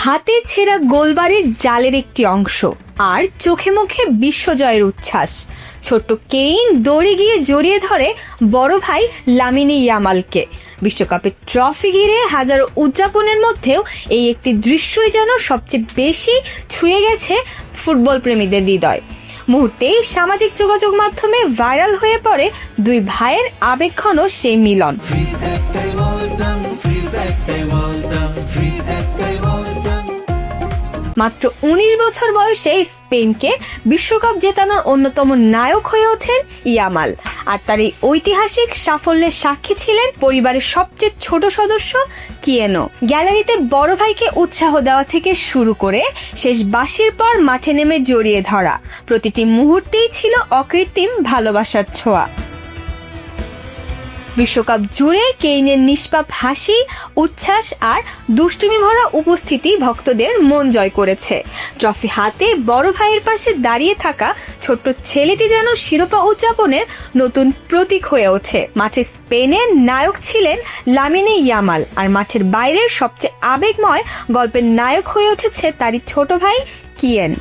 হাতে ছেঁড়া গোলবাড়ির জালের একটি অংশ, আর চোখে মুখে বিশ্বজয়ের উচ্ছ্বাস। ছোট্ট কেইন দৌড়ে গিয়ে জড়িয়ে ধরে বড় ভাই লামিনে ইয়ামালকে। বিশ্বকাপের ট্রফি ঘিরে হাজারো উদযাপনের মধ্যেও এই একটি দৃশ্যই যেন সবচেয়ে বেশি ছুঁয়ে গেছে ফুটবল প্রেমীদের হৃদয়। মুহূর্তেই সামাজিক যোগাযোগ মাধ্যমে ভাইরাল হয়ে পড়ে দুই ভাইয়ের আবেগঘন সেই মিলন। মাত্র ১৯ বছর বয়সে স্পেনকে বিশ্বকাপ জেতানোর অন্যতম নায়ক হয়ে ওঠেন ইয়ামাল, আর তার এই ঐতিহাসিক সাফল্যের সাক্ষী ছিলেন পরিবারের সবচেয়ে ছোট সদস্য কিয়েনো। গ্যালারিতে বড় ভাইকে উৎসাহ দেওয়া থেকে শুরু করে শেষ বাঁশির পর মাঠে নেমে জড়িয়ে ধরা, প্রতিটি মুহূর্তেই ছিল অকৃত্রিম ভালোবাসার ছোঁয়া। বিশ্বকাপ জুড়ে কেইনের নিষ্পাপ হাসি, উচ্ছ্বাস আর দুষ্টুমি ভরা উপস্থিতি ভক্তদের মন জয় করেছে। ট্রফি হাতে বড় ভাইয়ের পাশে দাঁড়িয়ে থাকা ছোট্ট ছেলেটি যেন শিরোপা উদযাপনের নতুন প্রতীক হয়ে ওঠে। মাঠে স্পেনের নায়ক ছিলেন লামিনে ইয়ামাল, আর মাঠের বাইরের সবচেয়ে আবেগময় গল্পের নায়ক হয়ে উঠেছে তারই ছোট ভাই কিয়েন।